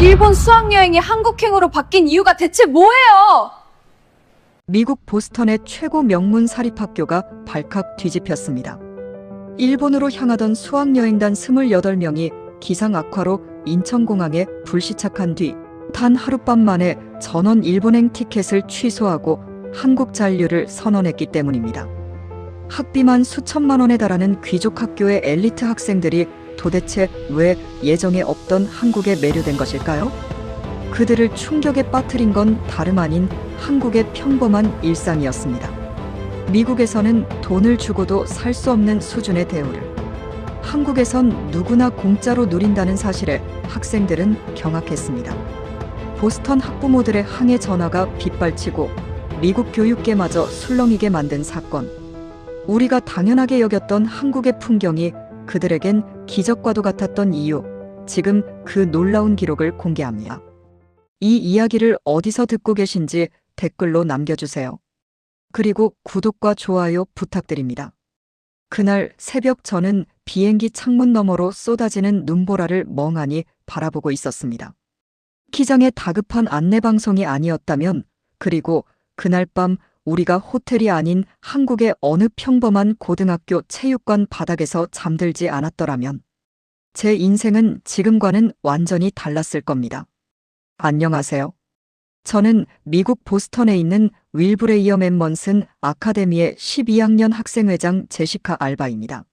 일본 수학여행이 한국행으로 바뀐 이유가 대체 뭐예요? 미국 보스턴의 최고 명문 사립학교가 발칵 뒤집혔습니다. 일본으로 향하던 수학여행단 28명이 기상 악화로 인천공항에 불시착한 뒤 단 하룻밤 만에 전원 일본행 티켓을 취소하고 한국 잔류를 선언했기 때문입니다. 학비만 수천만 원에 달하는 귀족 학교의 엘리트 학생들이 도대체 왜 예정에 없던 한국에 매료된 것일까요? 그들을 충격에 빠뜨린 건 다름 아닌 한국의 평범한 일상이었습니다. 미국에서는 돈을 주고도 살 수 없는 수준의 대우를, 한국에선 누구나 공짜로 누린다는 사실에 학생들은 경악했습니다. 보스턴 학부모들의 항해 전화가 빗발치고 미국 교육계마저 술렁이게 만든 사건. 우리가 당연하게 여겼던 한국의 풍경이 그들에겐 기적과도 같았던 이유, 지금 그 놀라운 기록을 공개합니다. 이 이야기를 어디서 듣고 계신지 댓글로 남겨주세요. 그리고 구독과 좋아요 부탁드립니다. 그날 새벽 저는 비행기 창문 너머로 쏟아지는 눈보라를 멍하니 바라보고 있었습니다. 기장의 다급한 안내방송이 아니었다면, 그리고 그날 밤 우리가 호텔이 아닌 한국의 어느 평범한 고등학교 체육관 바닥에서 잠들지 않았더라면 제 인생은 지금과는 완전히 달랐을 겁니다. 안녕하세요. 저는 미국 보스턴에 있는 윌브레이엄 앤 먼슨 아카데미의 12학년 학생회장 제시카 알바입니다.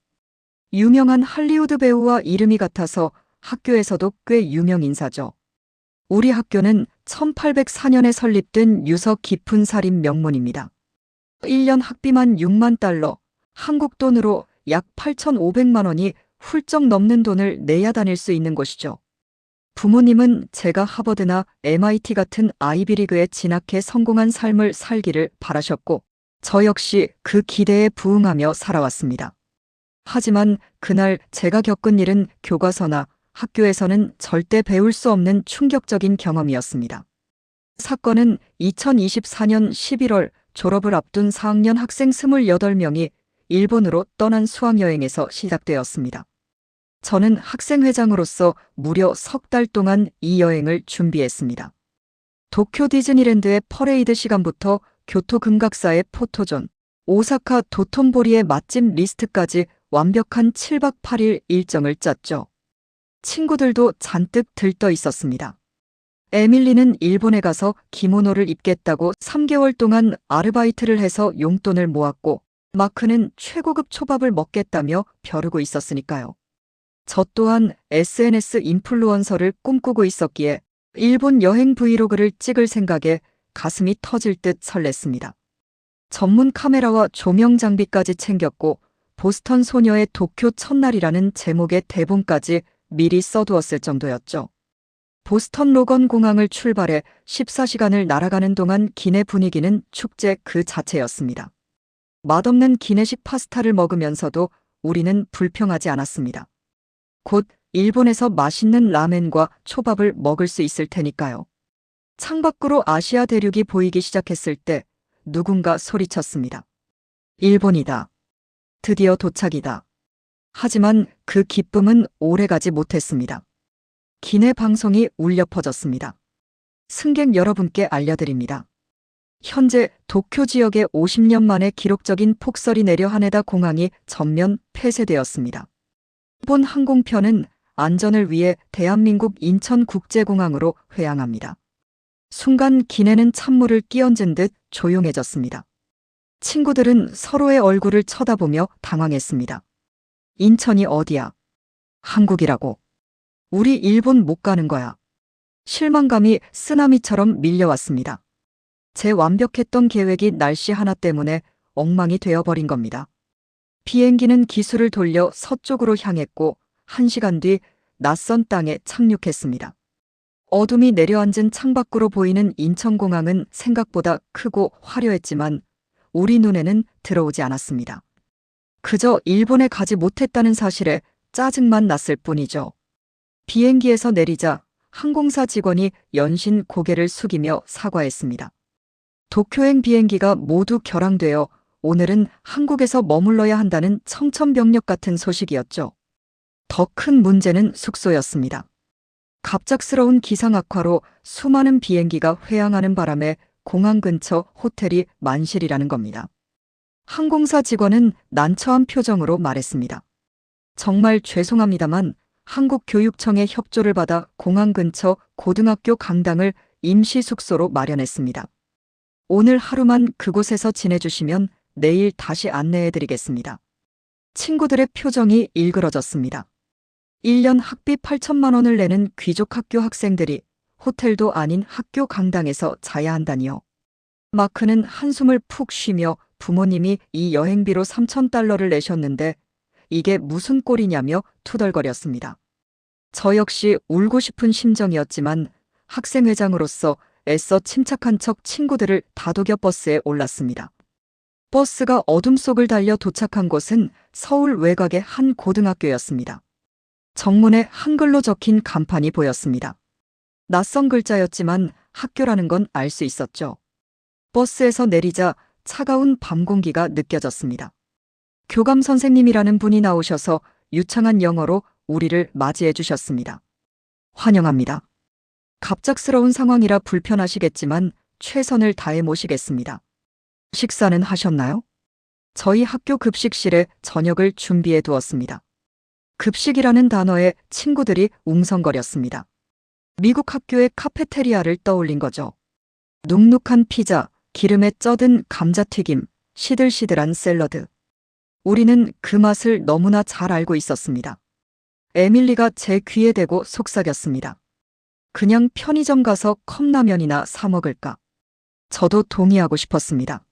유명한 할리우드 배우와 이름이 같아서 학교에서도 꽤 유명 인사죠. 우리 학교는 1804년에 설립된 유서 깊은 살인 명문입니다. 1년 학비만 6만 달러, 한국 돈으로 약 8,500만 원이 훌쩍 넘는 돈을 내야 다닐 수 있는 곳이죠. 부모님은 제가 하버드나 MIT 같은 아이비리그에 진학해 성공한 삶을 살기를 바라셨고, 저 역시 그 기대에 부응하며 살아왔습니다. 하지만 그날 제가 겪은 일은 교과서나 학교에서는 절대 배울 수 없는 충격적인 경험이었습니다. 사건은 2024년 11월 졸업을 앞둔 4학년 학생 28명이 일본으로 떠난 수학여행에서 시작되었습니다. 저는 학생회장으로서 무려 석 달 동안 이 여행을 준비했습니다. 도쿄 디즈니랜드의 퍼레이드 시간부터 교토 금각사의 포토존, 오사카 도톤보리의 맛집 리스트까지 완벽한 7박 8일 일정을 짰죠. 친구들도 잔뜩 들떠 있었습니다. 에밀리는 일본에 가서 기모노를 입겠다고 3개월 동안 아르바이트를 해서 용돈을 모았고, 마크는 최고급 초밥을 먹겠다며 벼르고 있었으니까요. 저 또한 SNS 인플루언서를 꿈꾸고 있었기에 일본 여행 브이로그를 찍을 생각에 가슴이 터질 듯 설렜습니다. 전문 카메라와 조명 장비까지 챙겼고, 보스턴 소녀의 도쿄 첫날이라는 제목의 대본까지 미리 써두었을 정도였죠. 보스턴 로건 공항을 출발해 14시간을 날아가는 동안 기내 분위기는 축제 그 자체였습니다. 맛없는 기내식 파스타를 먹으면서도 우리는 불평하지 않았습니다. 곧 일본에서 맛있는 라멘과 초밥을 먹을 수 있을 테니까요. 창밖으로 아시아 대륙이 보이기 시작했을 때 누군가 소리쳤습니다. 일본이다. 드디어 도착이다. 하지만 그 기쁨은 오래가지 못했습니다. 기내 방송이 울려 퍼졌습니다. 승객 여러분께 알려드립니다. 현재 도쿄 지역에 50년 만에 기록적인 폭설이 내려 하네다 공항이 전면 폐쇄되었습니다. 일본 항공편은 안전을 위해 대한민국 인천국제공항으로 회항합니다. 순간 기내는 찬물을 끼얹은 듯 조용해졌습니다. 친구들은 서로의 얼굴을 쳐다보며 당황했습니다. 인천이 어디야? 한국이라고. 우리 일본 못 가는 거야. 실망감이 쓰나미처럼 밀려왔습니다. 제 완벽했던 계획이 날씨 하나 때문에 엉망이 되어버린 겁니다. 비행기는 기수를 돌려 서쪽으로 향했고 1시간 뒤 낯선 땅에 착륙했습니다. 어둠이 내려앉은 창밖으로 보이는 인천공항은 생각보다 크고 화려했지만 우리 눈에는 들어오지 않았습니다. 그저 일본에 가지 못했다는 사실에 짜증만 났을 뿐이죠. 비행기에서 내리자 항공사 직원이 연신 고개를 숙이며 사과했습니다. 도쿄행 비행기가 모두 결항되어 오늘은 한국에서 머물러야 한다는 청천벽력 같은 소식이었죠. 더 큰 문제는 숙소였습니다. 갑작스러운 기상 악화로 수많은 비행기가 회항하는 바람에 공항 근처 호텔이 만실이라는 겁니다. 항공사 직원은 난처한 표정으로 말했습니다. 정말 죄송합니다만 한국교육청의 협조를 받아 공항 근처 고등학교 강당을 임시 숙소로 마련했습니다. 오늘 하루만 그곳에서 지내주시면 내일 다시 안내해드리겠습니다. 친구들의 표정이 일그러졌습니다. 1년 학비 8천만 원을 내는 귀족 학교 학생들이 호텔도 아닌 학교 강당에서 자야 한다니요. 마크는 한숨을 푹 쉬며 부모님이 이 여행비로 3,000달러를 내셨는데 이게 무슨 꼴이냐며 투덜거렸습니다. 저 역시 울고 싶은 심정이었지만 학생회장으로서 애써 침착한 척 친구들을 다독여 버스에 올랐습니다. 버스가 어둠 속을 달려 도착한 곳은 서울 외곽의 한 고등학교였습니다. 정문에 한글로 적힌 간판이 보였습니다. 낯선 글자였지만 학교라는 건 알 수 있었죠. 버스에서 내리자 차가운 밤 공기가 느껴졌습니다. 교감 선생님이라는 분이 나오셔서 유창한 영어로 우리를 맞이해 주셨습니다. 환영합니다. 갑작스러운 상황이라 불편하시겠지만 최선을 다해 모시겠습니다. 식사는 하셨나요? 저희 학교 급식실에 저녁을 준비해 두었습니다. 급식이라는 단어에 친구들이 웅성거렸습니다. 미국 학교의 카페테리아를 떠올린 거죠. 눅눅한 피자, 기름에 쪄든 감자튀김, 시들시들한 샐러드. 우리는 그 맛을 너무나 잘 알고 있었습니다. 에밀리가 제 귀에 대고 속삭였습니다. 그냥 편의점 가서 컵라면이나 사 먹을까? 저도 동의하고 싶었습니다.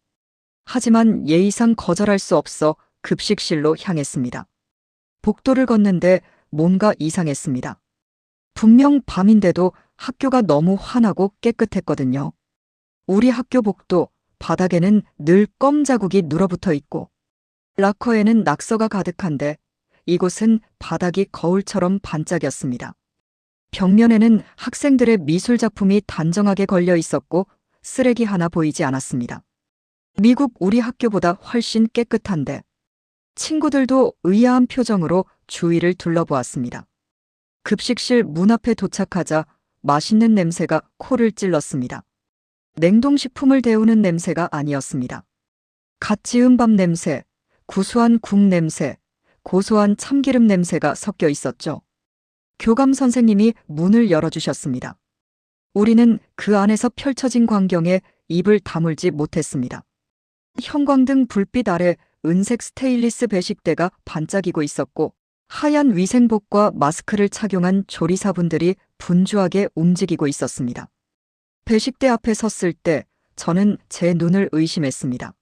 하지만 예의상 거절할 수 없어 급식실로 향했습니다. 복도를 걷는데 뭔가 이상했습니다. 분명 밤인데도 학교가 너무 환하고 깨끗했거든요. 우리 학교 복도 바닥에는 늘 껌 자국이 눌어붙어 있고 락커에는 낙서가 가득한데 이곳은 바닥이 거울처럼 반짝였습니다. 벽면에는 학생들의 미술 작품이 단정하게 걸려 있었고 쓰레기 하나 보이지 않았습니다. 미국 우리 학교보다 훨씬 깨끗한데 친구들도 의아한 표정으로 주위를 둘러보았습니다. 급식실 문 앞에 도착하자 맛있는 냄새가 코를 찔렀습니다. 냉동식품을 데우는 냄새가 아니었습니다. 갓 지은 밥 냄새, 구수한 국 냄새, 고소한 참기름 냄새가 섞여 있었죠. 교감 선생님이 문을 열어주셨습니다. 우리는 그 안에서 펼쳐진 광경에 입을 다물지 못했습니다. 형광등 불빛 아래 은색 스테인리스 배식대가 반짝이고 있었고 하얀 위생복과 마스크를 착용한 조리사분들이 분주하게 움직이고 있었습니다. 배식대 앞에 섰을 때 저는 제 눈을 의심했습니다.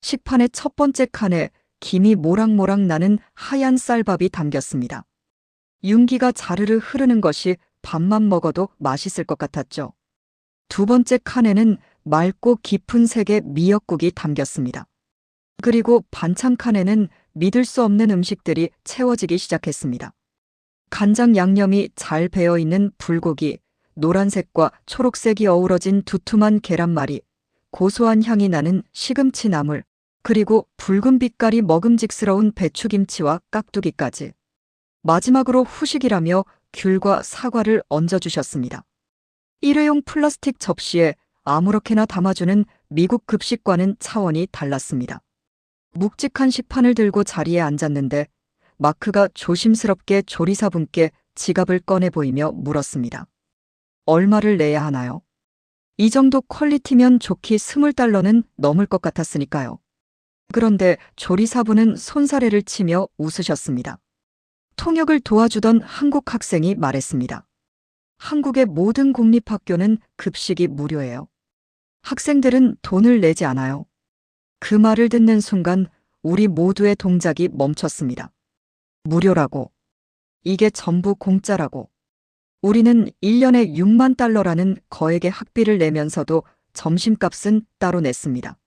식판의 첫 번째 칸에 김이 모락모락 나는 하얀 쌀밥이 담겼습니다. 윤기가 자르르 흐르는 것이 밥만 먹어도 맛있을 것 같았죠. 두 번째 칸에는 맑고 깊은 색의 미역국이 담겼습니다. 그리고 반찬 칸에는 믿을 수 없는 음식들이 채워지기 시작했습니다. 간장 양념이 잘 배어있는 불고기, 노란색과 초록색이 어우러진 두툼한 계란말이, 고소한 향이 나는 시금치 나물, 그리고 붉은 빛깔이 먹음직스러운 배추김치와 깍두기까지. 마지막으로 후식이라며 귤과 사과를 얹어주셨습니다. 일회용 플라스틱 접시에 아무렇게나 담아주는 미국 급식과는 차원이 달랐습니다. 묵직한 식판을 들고 자리에 앉았는데 마크가 조심스럽게 조리사분께 지갑을 꺼내 보이며 물었습니다. 얼마를 내야 하나요? 이 정도 퀄리티면 좋기 20달러는 넘을 것 같았으니까요. 그런데 조리사분은 손사래를 치며 웃으셨습니다. 통역을 도와주던 한국 학생이 말했습니다. 한국의 모든 공립학교는 급식이 무료예요. 학생들은 돈을 내지 않아요. 그 말을 듣는 순간 우리 모두의 동작이 멈췄습니다. 무료라고. 이게 전부 공짜라고. 우리는 1년에 6만 달러라는 거액의 학비를 내면서도 점심값은 따로 냈습니다.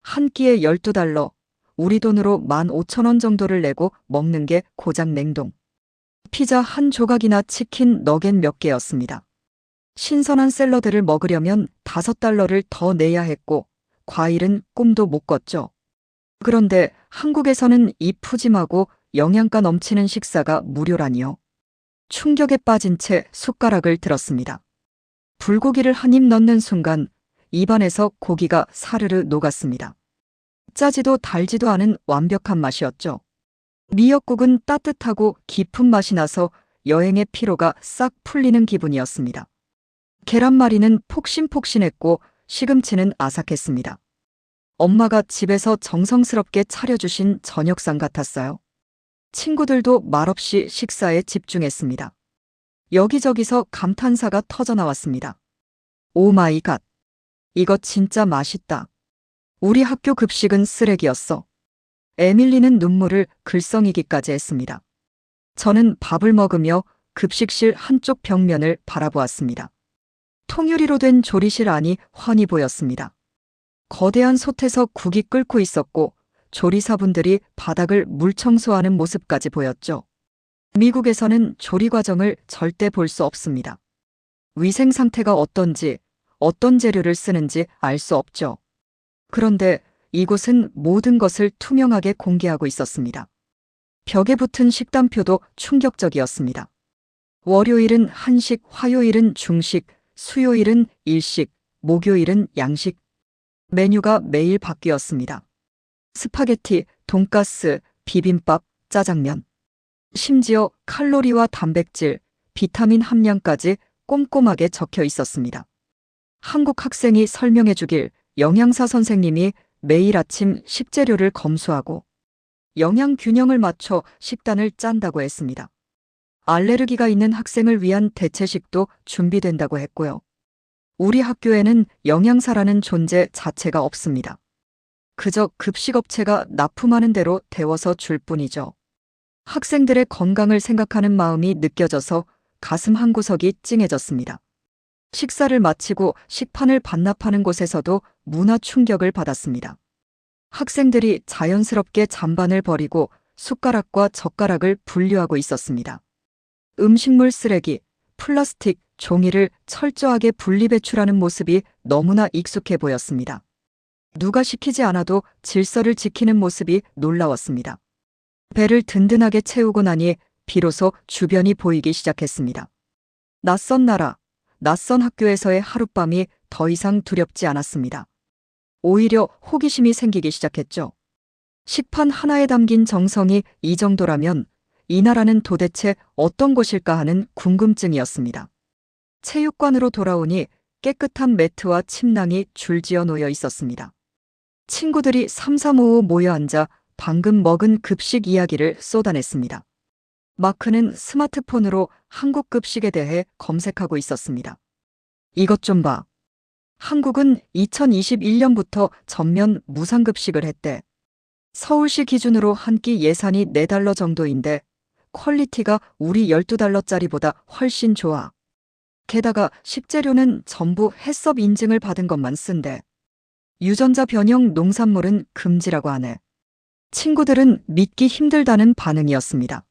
한 끼에 12달러, 우리 돈으로 15,000원 정도를 내고 먹는 게 고작 냉동. 피자 한 조각이나 치킨 너겟 몇 개였습니다. 신선한 샐러드를 먹으려면 5달러를 더 내야 했고 과일은 꿈도 못 꿨죠. 그런데 한국에서는 이 푸짐하고 영양가 넘치는 식사가 무료라니요. 충격에 빠진 채 숟가락을 들었습니다. 불고기를 한 입 넣는 순간 입안에서 고기가 사르르 녹았습니다. 짜지도 달지도 않은 완벽한 맛이었죠. 미역국은 따뜻하고 깊은 맛이 나서 여행의 피로가 싹 풀리는 기분이었습니다. 계란말이는 폭신폭신했고 시금치는 아삭했습니다. 엄마가 집에서 정성스럽게 차려주신 저녁상 같았어요. 친구들도 말없이 식사에 집중했습니다. 여기저기서 감탄사가 터져나왔습니다. 오 마이 갓. 이거 진짜 맛있다. 우리 학교 급식은 쓰레기였어. 에밀리는 눈물을 글썽이기까지 했습니다. 저는 밥을 먹으며 급식실 한쪽 벽면을 바라보았습니다. 통유리로 된 조리실 안이 훤히 보였습니다. 거대한 솥에서 국이 끓고 있었고 조리사분들이 바닥을 물청소하는 모습까지 보였죠. 미국에서는 조리 과정을 절대 볼 수 없습니다. 위생 상태가 어떤지, 어떤 재료를 쓰는지 알 수 없죠. 그런데 이곳은 모든 것을 투명하게 공개하고 있었습니다. 벽에 붙은 식단표도 충격적이었습니다. 월요일은 한식, 화요일은 중식, 수요일은 일식, 목요일은 양식. 메뉴가 매일 바뀌었습니다. 스파게티, 돈가스, 비빔밥, 짜장면. 심지어 칼로리와 단백질, 비타민 함량까지 꼼꼼하게 적혀 있었습니다. 한국 학생이 설명해 주길 영양사 선생님이 매일 아침 식재료를 검수하고 영양 균형을 맞춰 식단을 짠다고 했습니다. 알레르기가 있는 학생을 위한 대체식도 준비된다고 했고요. 우리 학교에는 영양사라는 존재 자체가 없습니다. 그저 급식업체가 납품하는 대로 데워서 줄 뿐이죠. 학생들의 건강을 생각하는 마음이 느껴져서 가슴 한구석이 찡해졌습니다. 식사를 마치고 식판을 반납하는 곳에서도 문화 충격을 받았습니다. 학생들이 자연스럽게 잔반을 버리고 숟가락과 젓가락을 분류하고 있었습니다. 음식물 쓰레기, 플라스틱, 종이를 철저하게 분리배출하는 모습이 너무나 익숙해 보였습니다. 누가 시키지 않아도 질서를 지키는 모습이 놀라웠습니다. 배를 든든하게 채우고 나니 비로소 주변이 보이기 시작했습니다. 낯선 나라, 낯선 학교에서의 하룻밤이 더 이상 두렵지 않았습니다. 오히려 호기심이 생기기 시작했죠. 식판 하나에 담긴 정성이 이 정도라면 이 나라는 도대체 어떤 곳일까 하는 궁금증이었습니다. 체육관으로 돌아오니 깨끗한 매트와 침낭이 줄지어 놓여 있었습니다. 친구들이 삼삼오오 모여 앉아 방금 먹은 급식 이야기를 쏟아냈습니다. 마크는 스마트폰으로 한국 급식에 대해 검색하고 있었습니다. 이것 좀 봐. 한국은 2021년부터 전면 무상급식을 했대. 서울시 기준으로 한 끼 예산이 $4 정도인데 퀄리티가 우리 $12짜리보다 훨씬 좋아. 게다가 식재료는 전부 해썹 인증을 받은 것만 쓴대. 유전자 변형 농산물은 금지라고 하네. 친구들은 믿기 힘들다는 반응이었습니다.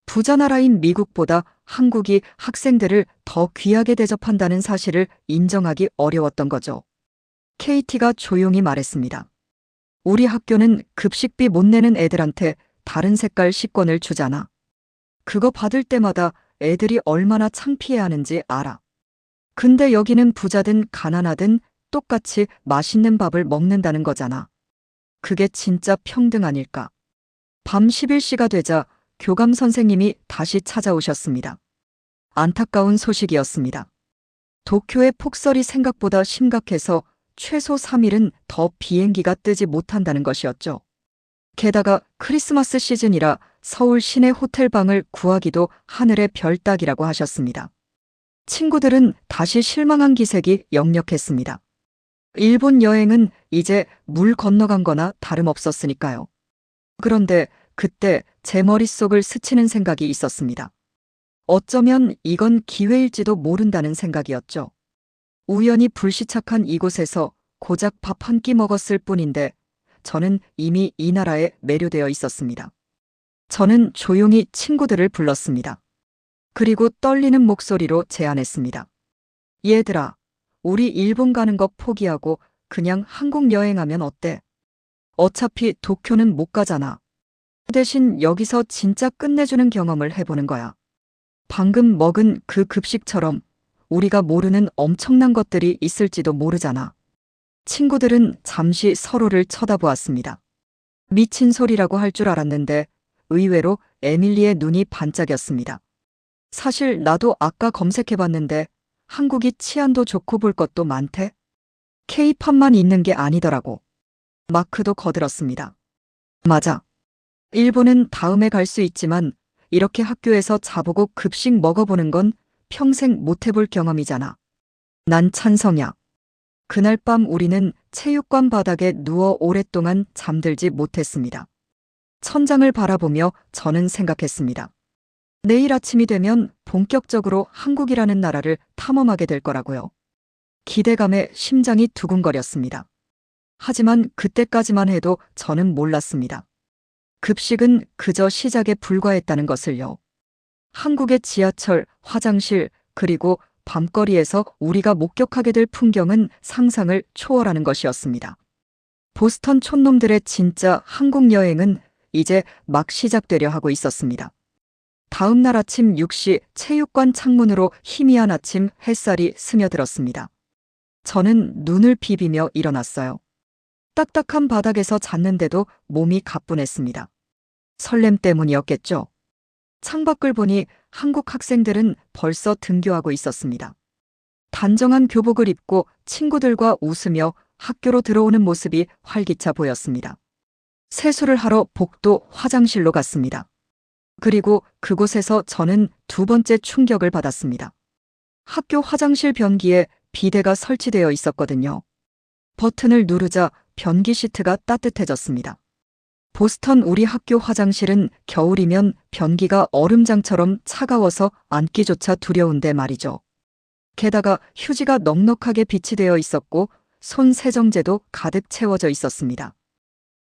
부자 나라인 미국보다 한국이 학생들을 더 귀하게 대접한다는 사실을 인정하기 어려웠던 거죠. KT가 조용히 말했습니다. 우리 학교는 급식비 못 내는 애들한테 다른 색깔 식권을 주잖아. 그거 받을 때마다 애들이 얼마나 창피해하는지 알아. 근데 여기는 부자든 가난하든 똑같이 맛있는 밥을 먹는다는 거잖아. 그게 진짜 평등 아닐까. 밤 11시가 되자 교감 선생님이 다시 찾아오셨습니다. 안타까운 소식이었습니다. 도쿄의 폭설이 생각보다 심각해서 최소 3일은 더 비행기가 뜨지 못한다는 것이었죠. 게다가 크리스마스 시즌이라 서울 시내 호텔방을 구하기도 하늘의 별 따기라고 하셨습니다. 친구들은 다시 실망한 기색이 역력했습니다. 일본 여행은 이제 물 건너간 거나 다름없었으니까요. 그런데 그때 제 머릿속을 스치는 생각이 있었습니다. 어쩌면 이건 기회일지도 모른다는 생각이었죠. 우연히 불시착한 이곳에서 고작 밥 한 끼 먹었을 뿐인데 저는 이미 이 나라에 매료되어 있었습니다. 저는 조용히 친구들을 불렀습니다. 그리고 떨리는 목소리로 제안했습니다. 얘들아, 우리 일본 가는 거 포기하고 그냥 한국 여행하면 어때? 어차피 도쿄는 못 가잖아. 대신 여기서 진짜 끝내주는 경험을 해보는 거야. 방금 먹은 그 급식처럼 우리가 모르는 엄청난 것들이 있을지도 모르잖아. 친구들은 잠시 서로를 쳐다보았습니다. 미친 소리라고 할 줄 알았는데 의외로 에밀리의 눈이 반짝였습니다. 사실 나도 아까 검색해봤는데 한국이 치안도 좋고 볼 것도 많대. K-팝만 있는 게 아니더라고. 마크도 거들었습니다. 맞아. 일본은 다음에 갈 수 있지만 이렇게 학교에서 자보고 급식 먹어보는 건 평생 못 해볼 경험이잖아. 난 찬성이야. 그날 밤 우리는 체육관 바닥에 누워 오랫동안 잠들지 못했습니다. 천장을 바라보며 저는 생각했습니다. 내일 아침이 되면 본격적으로 한국이라는 나라를 탐험하게 될 거라고요. 기대감에 심장이 두근거렸습니다. 하지만 그때까지만 해도 저는 몰랐습니다. 급식은 그저 시작에 불과했다는 것을요. 한국의 지하철, 화장실, 그리고 밤거리에서 우리가 목격하게 될 풍경은 상상을 초월하는 것이었습니다. 보스턴 촌놈들의 진짜 한국 여행은 이제 막 시작되려 하고 있었습니다. 다음 날 아침 6시 체육관 창문으로 희미한 아침 햇살이 스며들었습니다. 저는 눈을 비비며 일어났어요. 딱딱한 바닥에서 잤는데도 몸이 가뿐했습니다. 설렘 때문이었겠죠. 창밖을 보니 한국 학생들은 벌써 등교하고 있었습니다. 단정한 교복을 입고 친구들과 웃으며 학교로 들어오는 모습이 활기차 보였습니다. 세수를 하러 복도 화장실로 갔습니다. 그리고 그곳에서 저는 두 번째 충격을 받았습니다. 학교 화장실 변기에 비데가 설치되어 있었거든요. 버튼을 누르자 변기 시트가 따뜻해졌습니다. 보스턴 우리 학교 화장실은 겨울이면 변기가 얼음장처럼 차가워서 앉기조차 두려운데 말이죠. 게다가 휴지가 넉넉하게 비치되어 있었고 손 세정제도 가득 채워져 있었습니다.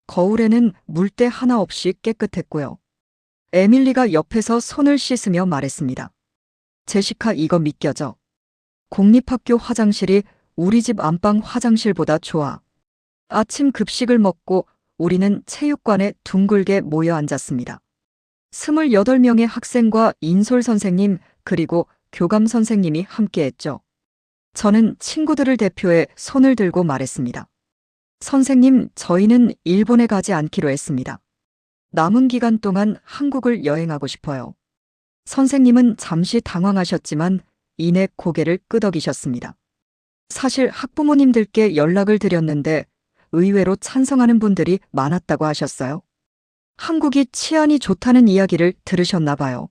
거울에는 물때 하나 없이 깨끗했고요. 에밀리가 옆에서 손을 씻으며 말했습니다. 제시카, 이거 믿겨져. 공립학교 화장실이 우리 집 안방 화장실보다 좋아. 아침 급식을 먹고 우리는 체육관에 둥글게 모여 앉았습니다. 28명의 학생과 인솔 선생님 그리고 교감 선생님이 함께했죠. 저는 친구들을 대표해 손을 들고 말했습니다. 선생님, 저희는 일본에 가지 않기로 했습니다. 남은 기간 동안 한국을 여행하고 싶어요. 선생님은 잠시 당황하셨지만 이내 고개를 끄덕이셨습니다. 사실 학부모님들께 연락을 드렸는데 의외로 찬성하는 분들이 많았다고 하셨어요. 한국이 치안이 좋다는 이야기를 들으셨나 봐요.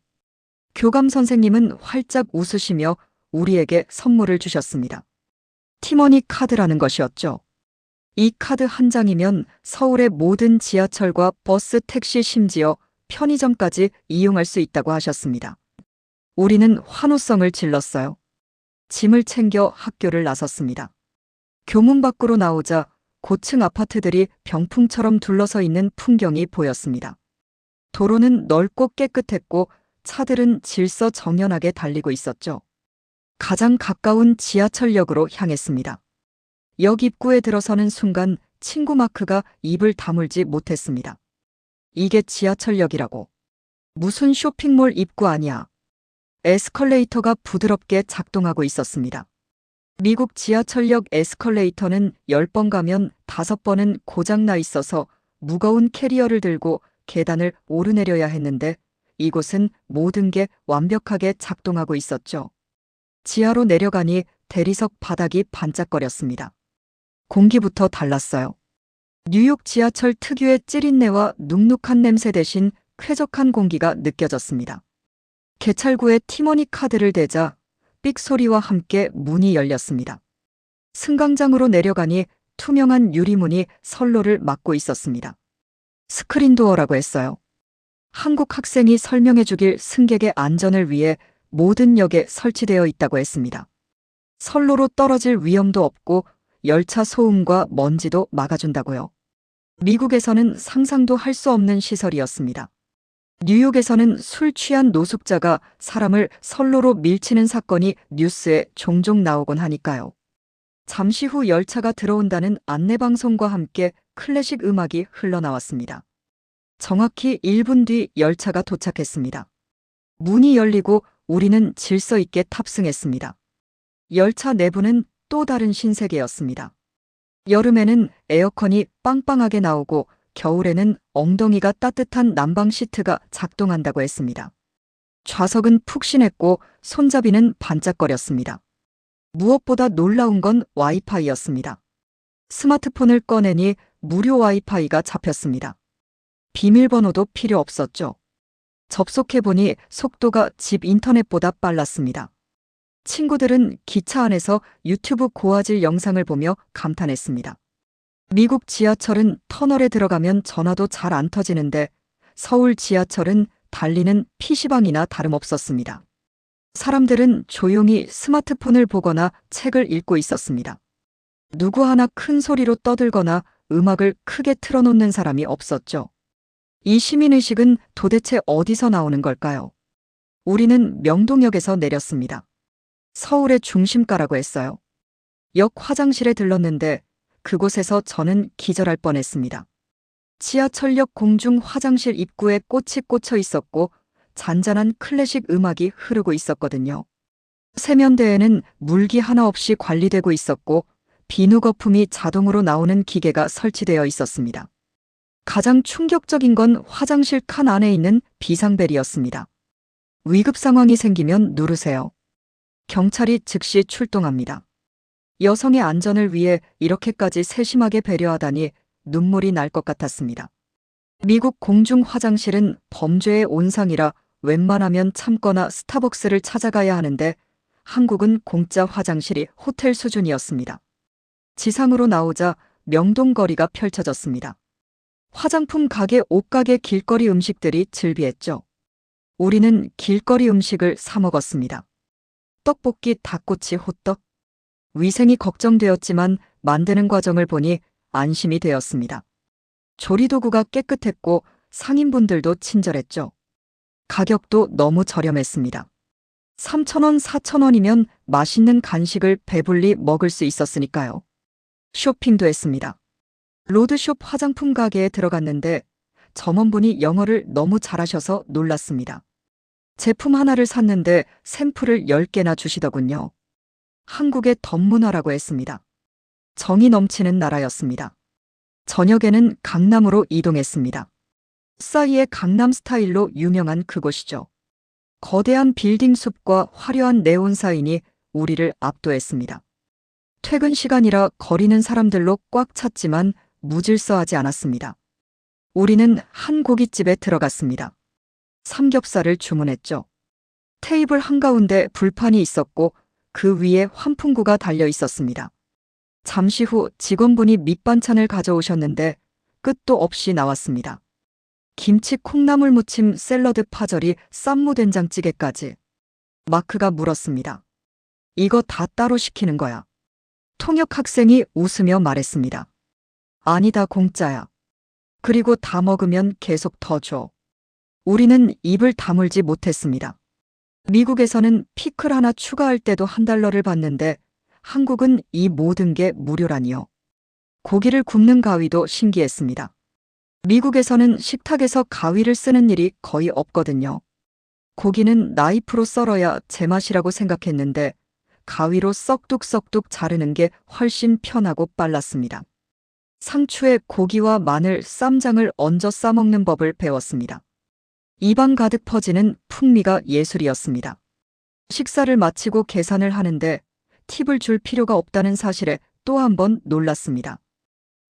교감 선생님은 활짝 웃으시며 우리에게 선물을 주셨습니다. 티머니 카드라는 것이었죠. 이 카드 한 장이면 서울의 모든 지하철과 버스, 택시, 심지어 편의점까지 이용할 수 있다고 하셨습니다. 우리는 환호성을 질렀어요. 짐을 챙겨 학교를 나섰습니다. 교문 밖으로 나오자 고층 아파트들이 병풍처럼 둘러서 있는 풍경이 보였습니다. 도로는 넓고 깨끗했고 차들은 질서 정연하게 달리고 있었죠. 가장 가까운 지하철역으로 향했습니다. 역 입구에 들어서는 순간 친구 마크가 입을 다물지 못했습니다. 이게 지하철역이라고. 무슨 쇼핑몰 입구 아니야. 에스컬레이터가 부드럽게 작동하고 있었습니다. 미국 지하철역 에스컬레이터는 10번 가면 5번은 고장나 있어서 무거운 캐리어를 들고 계단을 오르내려야 했는데 이곳은 모든 게 완벽하게 작동하고 있었죠. 지하로 내려가니 대리석 바닥이 반짝거렸습니다. 공기부터 달랐어요. 뉴욕 지하철 특유의 찌릿내와 눅눅한 냄새 대신 쾌적한 공기가 느껴졌습니다. 개찰구에 티머니 카드를 대자 삑 소리와 함께 문이 열렸습니다. 승강장으로 내려가니 투명한 유리문이 선로를 막고 있었습니다. 스크린도어라고 했어요. 한국 학생이 설명해 주길 승객의 안전을 위해 모든 역에 설치되어 있다고 했습니다. 선로로 떨어질 위험도 없고 열차 소음과 먼지도 막아준다고요. 미국에서는 상상도 할 수 없는 시설이었습니다. 뉴욕에서는 술 취한 노숙자가 사람을 선로로 밀치는 사건이 뉴스에 종종 나오곤 하니까요. 잠시 후 열차가 들어온다는 안내방송과 함께 클래식 음악이 흘러나왔습니다. 정확히 1분 뒤 열차가 도착했습니다. 문이 열리고 우리는 질서 있게 탑승했습니다. 열차 내부는 또 다른 신세계였습니다. 여름에는 에어컨이 빵빵하게 나오고 겨울에는 엉덩이가 따뜻한 난방 시트가 작동한다고 했습니다. 좌석은 푹신했고 손잡이는 반짝거렸습니다. 무엇보다 놀라운 건 와이파이였습니다. 스마트폰을 꺼내니 무료 와이파이가 잡혔습니다. 비밀번호도 필요 없었죠. 접속해보니 속도가 집 인터넷보다 빨랐습니다. 친구들은 기차 안에서 유튜브 고화질 영상을 보며 감탄했습니다. 미국 지하철은 터널에 들어가면 전화도 잘 안 터지는데 서울 지하철은 달리는 PC방이나 다름없었습니다. 사람들은 조용히 스마트폰을 보거나 책을 읽고 있었습니다. 누구 하나 큰 소리로 떠들거나 음악을 크게 틀어놓는 사람이 없었죠. 이 시민의식은 도대체 어디서 나오는 걸까요? 우리는 명동역에서 내렸습니다. 서울의 중심가라고 했어요. 역 화장실에 들렀는데 그곳에서 저는 기절할 뻔했습니다. 지하철역 공중 화장실 입구에 꽃이 꽂혀 있었고 잔잔한 클래식 음악이 흐르고 있었거든요. 세면대에는 물기 하나 없이 관리되고 있었고 비누 거품이 자동으로 나오는 기계가 설치되어 있었습니다. 가장 충격적인 건 화장실 칸 안에 있는 비상벨이었습니다. 위급 상황이 생기면 누르세요. 경찰이 즉시 출동합니다. 여성의 안전을 위해 이렇게까지 세심하게 배려하다니 눈물이 날 것 같았습니다. 미국 공중 화장실은 범죄의 온상이라 웬만하면 참거나 스타벅스를 찾아가야 하는데 한국은 공짜 화장실이 호텔 수준이었습니다. 지상으로 나오자 명동거리가 펼쳐졌습니다. 화장품 가게, 옷가게, 길거리 음식들이 즐비했죠. 우리는 길거리 음식을 사 먹었습니다. 떡볶이, 닭꼬치, 호떡. 위생이 걱정되었지만 만드는 과정을 보니 안심이 되었습니다. 조리도구가 깨끗했고 상인분들도 친절했죠. 가격도 너무 저렴했습니다. 3,000원, 4,000원이면 맛있는 간식을 배불리 먹을 수 있었으니까요. 쇼핑도 했습니다. 로드숍 화장품 가게에 들어갔는데 점원분이 영어를 너무 잘하셔서 놀랐습니다. 제품 하나를 샀는데 샘플을 10개나 주시더군요. 한국의 덤문화라고 했습니다. 정이 넘치는 나라였습니다. 저녁에는 강남으로 이동했습니다. 싸이의 강남 스타일로 유명한 그곳이죠. 거대한 빌딩 숲과 화려한 네온 사인이 우리를 압도했습니다. 퇴근 시간이라 거리는 사람들로 꽉 찼지만 무질서하지 않았습니다. 우리는 한 고깃집에 들어갔습니다. 삼겹살을 주문했죠. 테이블 한가운데 불판이 있었고 그 위에 환풍구가 달려 있었습니다. 잠시 후 직원분이 밑반찬을 가져오셨는데 끝도 없이 나왔습니다. 김치, 콩나물 무침, 샐러드, 파절이, 쌈무 된장찌개까지. 마크가 물었습니다. 이거 다 따로 시키는 거야? 통역 학생이 웃으며 말했습니다. 아니다, 공짜야. 그리고 다 먹으면 계속 더 줘. 우리는 입을 다물지 못했습니다. 미국에서는 피클 하나 추가할 때도 $1를 받는데 한국은 이 모든 게 무료라니요. 고기를 굽는 가위도 신기했습니다. 미국에서는 식탁에서 가위를 쓰는 일이 거의 없거든요. 고기는 나이프로 썰어야 제맛이라고 생각했는데 가위로 썩둑썩둑 자르는 게 훨씬 편하고 빨랐습니다. 상추에 고기와 마늘, 쌈장을 얹어 싸먹는 법을 배웠습니다. 입안 가득 퍼지는 풍미가 예술이었습니다. 식사를 마치고 계산을 하는데 팁을 줄 필요가 없다는 사실에 또 한 번 놀랐습니다.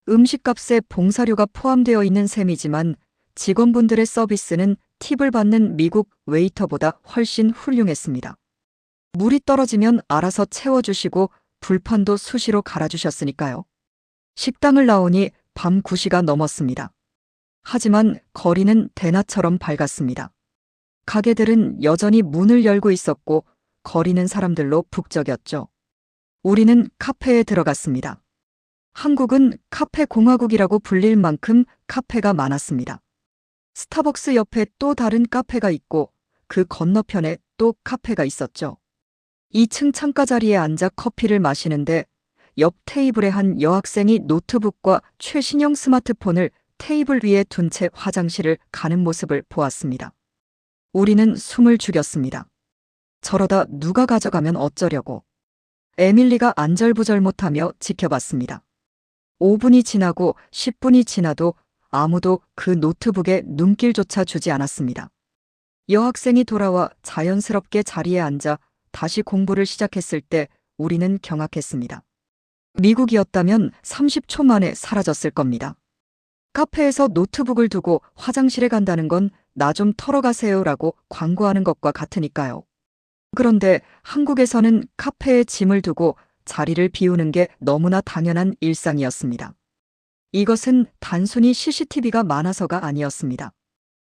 음식값에 봉사료가 포함되어 있는 셈이지만 직원분들의 서비스는 팁을 받는 미국 웨이터보다 훨씬 훌륭했습니다. 물이 떨어지면 알아서 채워주시고 불판도 수시로 갈아주셨으니까요. 식당을 나오니 밤 9시가 넘었습니다. 하지만 거리는 대낮처럼 밝았습니다. 가게들은 여전히 문을 열고 있었고 거리는 사람들로 북적였죠. 우리는 카페에 들어갔습니다. 한국은 카페 공화국이라고 불릴 만큼 카페가 많았습니다. 스타벅스 옆에 또 다른 카페가 있고 그 건너편에 또 카페가 있었죠. 2층 창가 자리에 앉아 커피를 마시는데 옆 테이블에 한 여학생이 노트북과 최신형 스마트폰을 테이블 위에 둔 채 화장실을 가는 모습을 보았습니다. 우리는 숨을 죽였습니다. 저러다 누가 가져가면 어쩌려고. 에밀리가 안절부절 못하며 지켜봤습니다. 5분이 지나고 10분이 지나도 아무도 그 노트북에 눈길조차 주지 않았습니다. 여학생이 돌아와 자연스럽게 자리에 앉아 다시 공부를 시작했을 때 우리는 경악했습니다. 미국이었다면 30초 만에 사라졌을 겁니다. 카페에서 노트북을 두고 화장실에 간다는 건 나 좀 털어가세요라고 광고하는 것과 같으니까요. 그런데 한국에서는 카페에 짐을 두고 자리를 비우는 게 너무나 당연한 일상이었습니다. 이것은 단순히 CCTV가 많아서가 아니었습니다.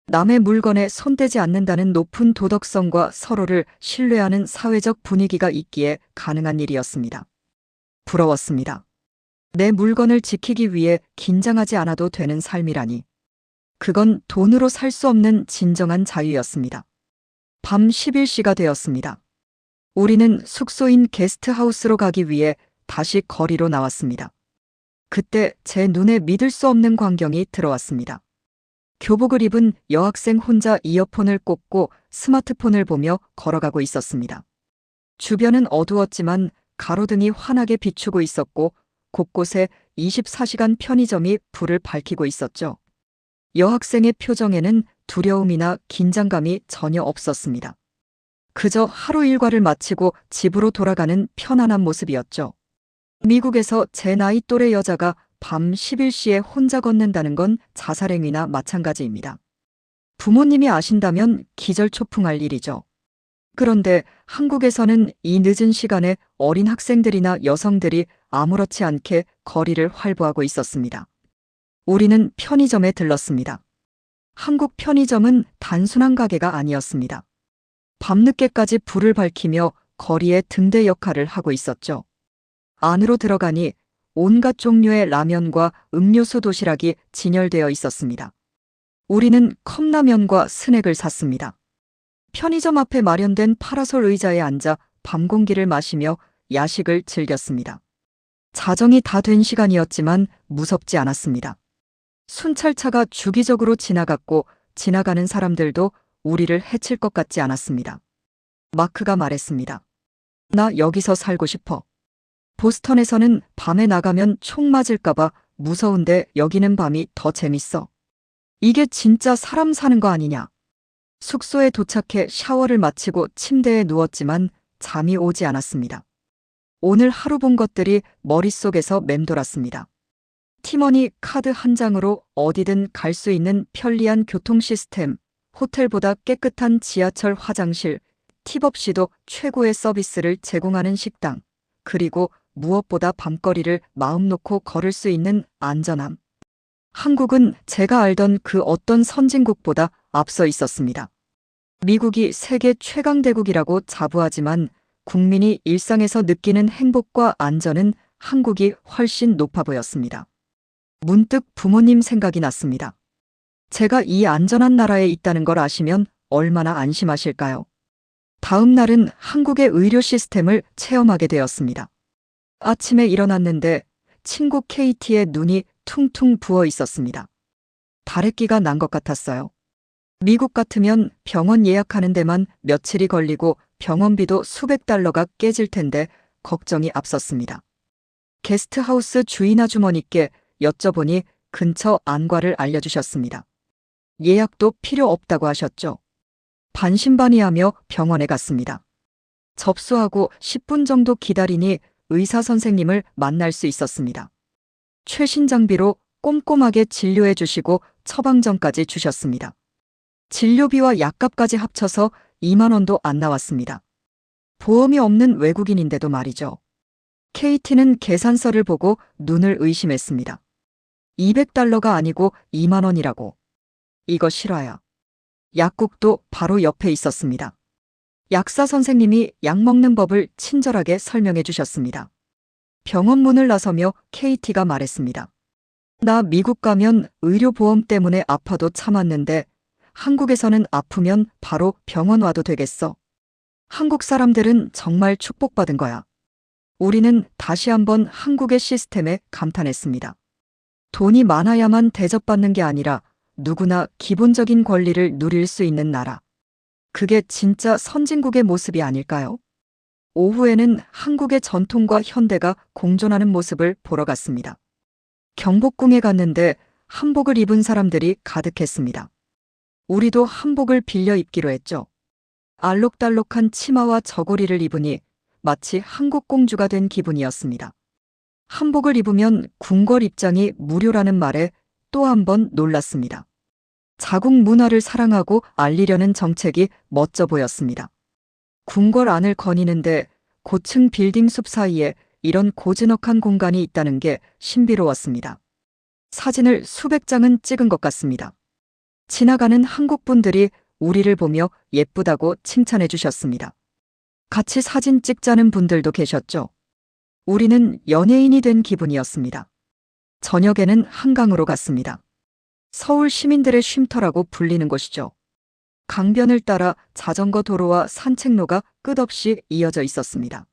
남의 물건에 손대지 않는다는 높은 도덕성과 서로를 신뢰하는 사회적 분위기가 있기에 가능한 일이었습니다. 부러웠습니다. 내 물건을 지키기 위해 긴장하지 않아도 되는 삶이라니. 그건 돈으로 살 수 없는 진정한 자유였습니다. 밤 11시가 되었습니다. 우리는 숙소인 게스트하우스로 가기 위해 다시 거리로 나왔습니다. 그때 제 눈에 믿을 수 없는 광경이 들어왔습니다. 교복을 입은 여학생 혼자 이어폰을 꽂고 스마트폰을 보며 걸어가고 있었습니다. 주변은 어두웠지만 가로등이 환하게 비추고 있었고 곳곳에 24시간 편의점이 불을 밝히고 있었죠. 여학생의 표정에는 두려움이나 긴장감이 전혀 없었습니다. 그저 하루 일과를 마치고 집으로 돌아가는 편안한 모습이었죠. 미국에서 제 나이 또래 여자가 밤 11시에 혼자 걷는다는 건 자살행위나 마찬가지입니다. 부모님이 아신다면 기절초풍할 일이죠. 그런데 한국에서는 이 늦은 시간에 어린 학생들이나 여성들이 아무렇지 않게 거리를 활보하고 있었습니다. 우리는 편의점에 들렀습니다. 한국 편의점은 단순한 가게가 아니었습니다. 밤늦게까지 불을 밝히며 거리의 등대 역할을 하고 있었죠. 안으로 들어가니 온갖 종류의 라면과 음료수 도시락이 진열되어 있었습니다. 우리는 컵라면과 스낵을 샀습니다. 편의점 앞에 마련된 파라솔 의자에 앉아 밤 공기를 마시며 야식을 즐겼습니다. 자정이 다 된 시간이었지만 무섭지 않았습니다. 순찰차가 주기적으로 지나갔고 지나가는 사람들도 우리를 해칠 것 같지 않았습니다. 마크가 말했습니다. 나 여기서 살고 싶어. 보스턴에서는 밤에 나가면 총 맞을까봐 무서운데 여기는 밤이 더 재밌어. 이게 진짜 사람 사는 거 아니냐. 숙소에 도착해 샤워를 마치고 침대에 누웠지만 잠이 오지 않았습니다. 오늘 하루 본 것들이 머릿속에서 맴돌았습니다. 티머니 카드 한 장으로 어디든 갈 수 있는 편리한 교통 시스템, 호텔보다 깨끗한 지하철 화장실, 팁 없이도 최고의 서비스를 제공하는 식당, 그리고 무엇보다 밤거리를 마음 놓고 걸을 수 있는 안전함. 한국은 제가 알던 그 어떤 선진국보다 앞서 있었습니다. 미국이 세계 최강대국이라고 자부하지만 국민이 일상에서 느끼는 행복과 안전은 한국이 훨씬 높아 보였습니다. 문득 부모님 생각이 났습니다. 제가 이 안전한 나라에 있다는 걸 아시면 얼마나 안심하실까요? 다음 날은 한국의 의료 시스템을 체험하게 되었습니다. 아침에 일어났는데 친구 KT의 눈이 퉁퉁 부어 있었습니다. 다래끼가 난 것 같았어요. 미국 같으면 병원 예약하는 데만 며칠이 걸리고 병원비도 수백 달러가 깨질 텐데 걱정이 앞섰습니다. 게스트하우스 주인 아주머니께 여쭤보니 근처 안과를 알려주셨습니다. 예약도 필요 없다고 하셨죠. 반신반의하며 병원에 갔습니다. 접수하고 10분 정도 기다리니 의사 선생님을 만날 수 있었습니다. 최신 장비로 꼼꼼하게 진료해 주시고 처방전까지 주셨습니다. 진료비와 약값까지 합쳐서 2만 원도 안 나왔습니다. 보험이 없는 외국인인데도 말이죠. KT는 계산서를 보고 눈을 의심했습니다. 200달러가 아니고 2만 원이라고. 이거 실화야. 약국도 바로 옆에 있었습니다. 약사 선생님이 약 먹는 법을 친절하게 설명해 주셨습니다. 병원 문을 나서며 KT가 말했습니다. 나 미국 가면 의료보험 때문에 아파도 참았는데 한국에서는 아프면 바로 병원 와도 되겠어. 한국 사람들은 정말 축복받은 거야. 우리는 다시 한번 한국의 시스템에 감탄했습니다. 돈이 많아야만 대접받는 게 아니라 누구나 기본적인 권리를 누릴 수 있는 나라. 그게 진짜 선진국의 모습이 아닐까요? 오후에는 한국의 전통과 현대가 공존하는 모습을 보러 갔습니다. 경복궁에 갔는데 한복을 입은 사람들이 가득했습니다. 우리도 한복을 빌려 입기로 했죠. 알록달록한 치마와 저고리를 입으니 마치 한국 공주가 된 기분이었습니다. 한복을 입으면 궁궐 입장이 무료라는 말에 또 한 번 놀랐습니다. 자국 문화를 사랑하고 알리려는 정책이 멋져 보였습니다. 궁궐 안을 거니는데 고층 빌딩 숲 사이에 이런 고즈넉한 공간이 있다는 게 신비로웠습니다. 사진을 수백 장은 찍은 것 같습니다. 지나가는 한국 분들이 우리를 보며 예쁘다고 칭찬해 주셨습니다. 같이 사진 찍자는 분들도 계셨죠. 우리는 연예인이 된 기분이었습니다. 저녁에는 한강으로 갔습니다. 서울 시민들의 쉼터라고 불리는 곳이죠. 강변을 따라 자전거 도로와 산책로가 끝없이 이어져 있었습니다.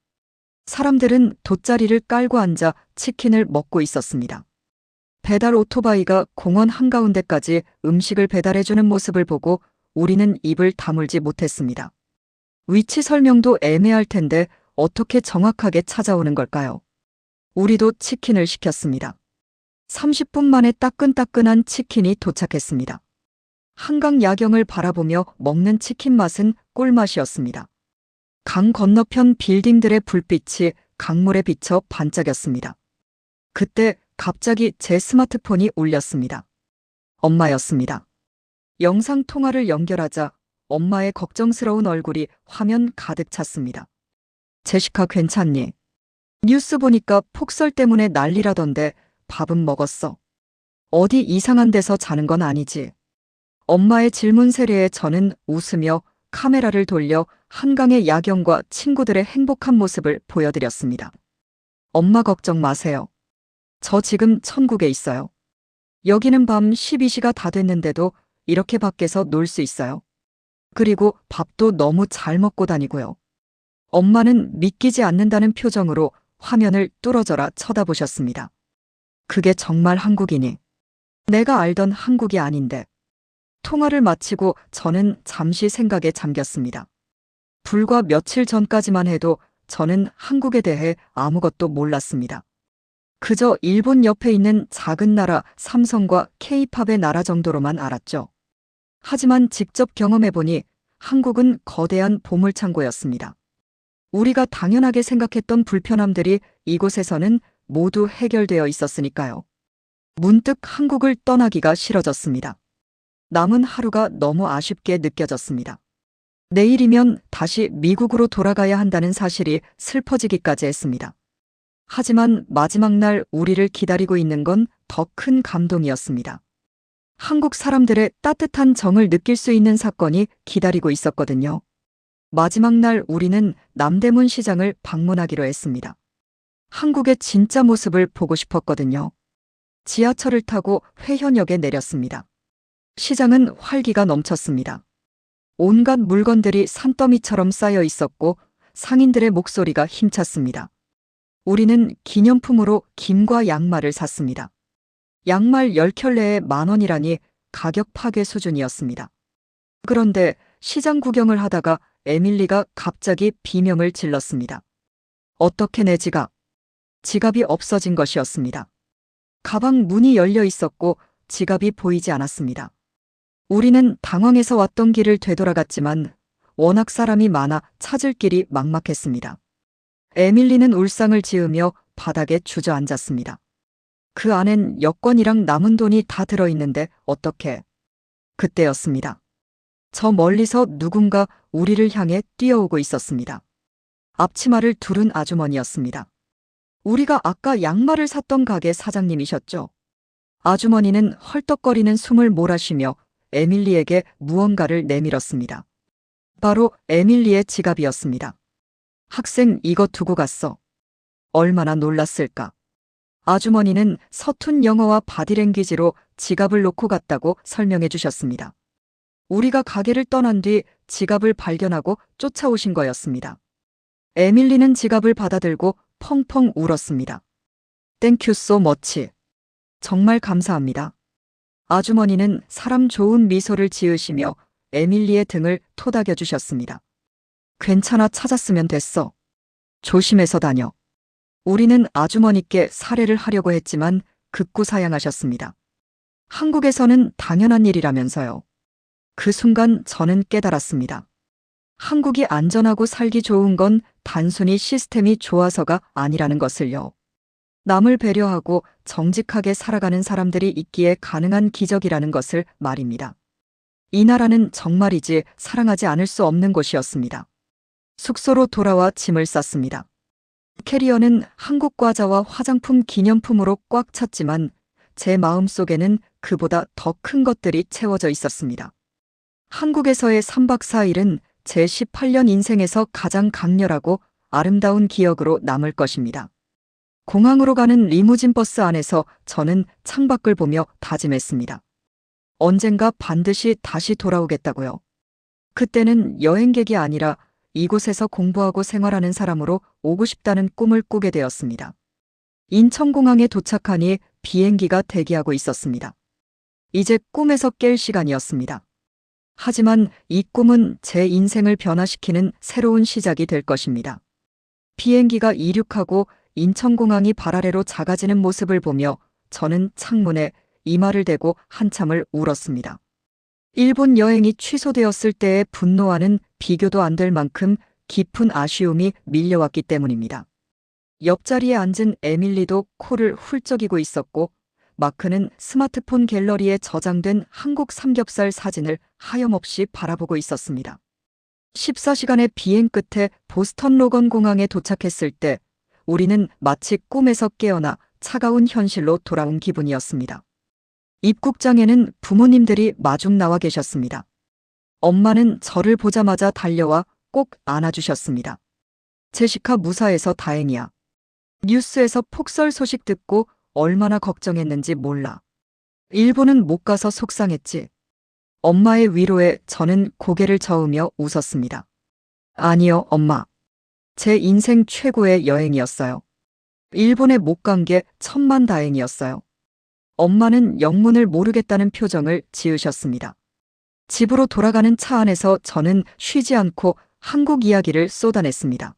사람들은 돗자리를 깔고 앉아 치킨을 먹고 있었습니다. 배달 오토바이가 공원 한가운데까지 음식을 배달해주는 모습을 보고 우리는 입을 다물지 못했습니다. 위치 설명도 애매할 텐데 어떻게 정확하게 찾아오는 걸까요? 우리도 치킨을 시켰습니다. 30분 만에 따끈따끈한 치킨이 도착했습니다. 한강 야경을 바라보며 먹는 치킨 맛은 꿀맛이었습니다. 강 건너편 빌딩들의 불빛이 강물에 비쳐 반짝였습니다. 그때 갑자기 제 스마트폰이 울렸습니다. 엄마였습니다. 영상 통화를 연결하자 엄마의 걱정스러운 얼굴이 화면 가득 찼습니다. 제시카 괜찮니? 뉴스 보니까 폭설 때문에 난리라던데 밥은 먹었어? 어디 이상한 데서 자는 건 아니지? 엄마의 질문 세례에 저는 웃으며 카메라를 돌려 한강의 야경과 친구들의 행복한 모습을 보여드렸습니다. 엄마 걱정 마세요. 저 지금 천국에 있어요. 여기는 밤 12시가 다 됐는데도 이렇게 밖에서 놀 수 있어요. 그리고 밥도 너무 잘 먹고 다니고요. 엄마는 믿기지 않는다는 표정으로 화면을 뚫어져라 쳐다보셨습니다. 그게 정말 한국이니? 내가 알던 한국이 아닌데. 통화를 마치고 저는 잠시 생각에 잠겼습니다. 불과 며칠 전까지만 해도 저는 한국에 대해 아무것도 몰랐습니다. 그저 일본 옆에 있는 작은 나라 삼성과 K-팝의 나라 정도로만 알았죠. 하지만 직접 경험해보니 한국은 거대한 보물창고였습니다. 우리가 당연하게 생각했던 불편함들이 이곳에서는 모두 해결되어 있었으니까요. 문득 한국을 떠나기가 싫어졌습니다. 남은 하루가 너무 아쉽게 느껴졌습니다. 내일이면 다시 미국으로 돌아가야 한다는 사실이 슬퍼지기까지 했습니다. 하지만 마지막 날 우리를 기다리고 있는 건 더 큰 감동이었습니다. 한국 사람들의 따뜻한 정을 느낄 수 있는 사건이 기다리고 있었거든요. 마지막 날 우리는 남대문 시장을 방문하기로 했습니다. 한국의 진짜 모습을 보고 싶었거든요. 지하철을 타고 회현역에 내렸습니다. 시장은 활기가 넘쳤습니다. 온갖 물건들이 산더미처럼 쌓여 있었고 상인들의 목소리가 힘찼습니다. 우리는 기념품으로 김과 양말을 샀습니다. 양말 10켤레에 10,000원이라니 가격 파괴 수준이었습니다. 그런데 시장 구경을 하다가 에밀리가 갑자기 비명을 질렀습니다. 어떻게 내 지갑? 지갑이 없어진 것이었습니다. 가방 문이 열려 있었고 지갑이 보이지 않았습니다. 우리는 당황해서 왔던 길을 되돌아갔지만 워낙 사람이 많아 찾을 길이 막막했습니다. 에밀리는 울상을 지으며 바닥에 주저앉았습니다. 그 안엔 여권이랑 남은 돈이 다 들어있는데 어떻게? 그때였습니다. 저 멀리서 누군가 우리를 향해 뛰어오고 있었습니다. 앞치마를 두른 아주머니였습니다. 우리가 아까 양말을 샀던 가게 사장님이셨죠. 아주머니는 헐떡거리는 숨을 몰아쉬며 에밀리에게 무언가를 내밀었습니다. 바로 에밀리의 지갑이었습니다. 학생 이거 두고 갔어. 얼마나 놀랐을까. 아주머니는 서툰 영어와 바디랭귀지로 지갑을 놓고 갔다고 설명해 주셨습니다. 우리가 가게를 떠난 뒤 지갑을 발견하고 쫓아오신 거였습니다. 에밀리는 지갑을 받아들고 펑펑 울었습니다. 땡큐 소 머치. 정말 감사합니다. 아주머니는 사람 좋은 미소를 지으시며 에밀리의 등을 토닥여 주셨습니다. 괜찮아, 찾았으면 됐어. 조심해서 다녀. 우리는 아주머니께 살해를 하려고 했지만 극구 사양하셨습니다. 한국에서는 당연한 일이라면서요. 그 순간 저는 깨달았습니다. 한국이 안전하고 살기 좋은 건 단순히 시스템이 좋아서가 아니라는 것을요. 남을 배려하고 정직하게 살아가는 사람들이 있기에 가능한 기적이라는 것을 말입니다. 이 나라는 정말이지 사랑하지 않을 수 없는 곳이었습니다. 숙소로 돌아와 짐을 쌌습니다. 캐리어는 한국 과자와 화장품 기념품으로 꽉 찼지만 제 마음속에는 그보다 더 큰 것들이 채워져 있었습니다. 한국에서의 3박 4일은 제 18년 인생에서 가장 강렬하고 아름다운 기억으로 남을 것입니다. 공항으로 가는 리무진 버스 안에서 저는 창밖을 보며 다짐했습니다. 언젠가 반드시 다시 돌아오겠다고요. 그때는 여행객이 아니라 이곳에서 공부하고 생활하는 사람으로 오고 싶다는 꿈을 꾸게 되었습니다. 인천공항에 도착하니 비행기가 대기하고 있었습니다. 이제 꿈에서 깰 시간이었습니다. 하지만 이 꿈은 제 인생을 변화시키는 새로운 시작이 될 것입니다. 비행기가 이륙하고 인천공항이 발 아래로 작아지는 모습을 보며 저는 창문에 이마를 대고 한참을 울었습니다. 일본 여행이 취소되었을 때의 분노와는 비교도 안 될 만큼 깊은 아쉬움이 밀려왔기 때문입니다. 옆자리에 앉은 에밀리도 코를 훌쩍이고 있었고 마크는 스마트폰 갤러리에 저장된 한국 삼겹살 사진을 하염없이 바라보고 있었습니다. 14시간의 비행 끝에 보스턴 로건 공항에 도착했을 때 우리는 마치 꿈에서 깨어나 차가운 현실로 돌아온 기분이었습니다. 입국장에는 부모님들이 마중 나와 계셨습니다. 엄마는 저를 보자마자 달려와 꼭 안아주셨습니다. 제시카 무사해서 다행이야. 뉴스에서 폭설 소식 듣고 얼마나 걱정했는지 몰라. 일본은 못 가서 속상했지. 엄마의 위로에 저는 고개를 저으며 웃었습니다. 아니요, 엄마. 제 인생 최고의 여행이었어요. 일본에 못 간 게 천만다행이었어요. 엄마는 영문을 모르겠다는 표정을 지으셨습니다. 집으로 돌아가는 차 안에서 저는 쉬지 않고 한국 이야기를 쏟아냈습니다.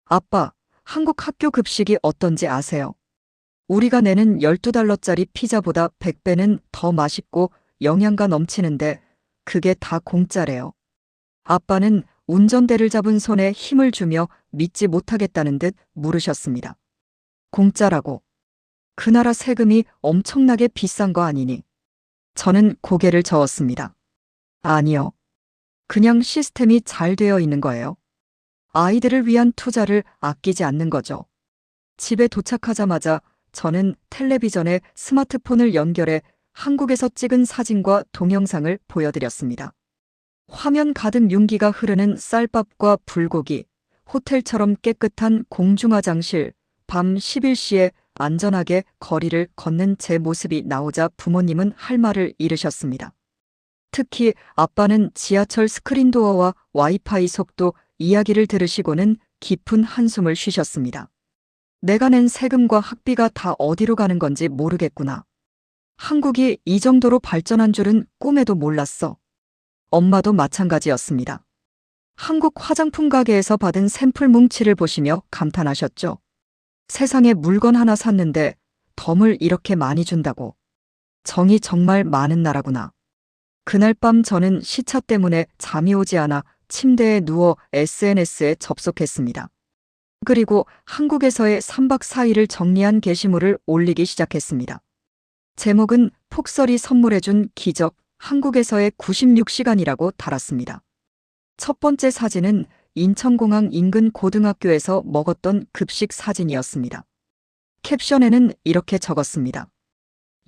아빠, 한국 학교 급식이 어떤지 아세요? 우리가 내는 12달러짜리 피자보다 100배는 더 맛있고 영양가 넘치는데 그게 다 공짜래요. 아빠는 운전대를 잡은 손에 힘을 주며 믿지 못하겠다는 듯 물으셨습니다. 공짜라고. 그 나라 세금이 엄청나게 비싼 거 아니니? 저는 고개를 저었습니다. 아니요. 그냥 시스템이 잘 되어 있는 거예요. 아이들을 위한 투자를 아끼지 않는 거죠. 집에 도착하자마자 저는 텔레비전에 스마트폰을 연결해 한국에서 찍은 사진과 동영상을 보여드렸습니다. 화면 가득 윤기가 흐르는 쌀밥과 불고기, 호텔처럼 깨끗한 공중화장실, 밤 11시에 안전하게 거리를 걷는 제 모습이 나오자 부모님은 할 말을 잃으셨습니다. 특히 아빠는 지하철 스크린도어와 와이파이 속도 이야기를 들으시고는 깊은 한숨을 쉬셨습니다. 내가 낸 세금과 학비가 다 어디로 가는 건지 모르겠구나. 한국이 이 정도로 발전한 줄은 꿈에도 몰랐어. 엄마도 마찬가지였습니다. 한국 화장품 가게에서 받은 샘플 뭉치를 보시며 감탄하셨죠. 세상에 물건 하나 샀는데 덤을 이렇게 많이 준다고. 정이 정말 많은 나라구나. 그날 밤 저는 시차 때문에 잠이 오지 않아 침대에 누워 SNS에 접속했습니다. 그리고 한국에서의 3박 4일을 정리한 게시물을 올리기 시작했습니다. 제목은 폭설이 선물해준 기적, 한국에서의 96시간이라고 달았습니다. 첫 번째 사진은 인천공항 인근 고등학교에서 먹었던 급식 사진이었습니다. 캡션에는 이렇게 적었습니다.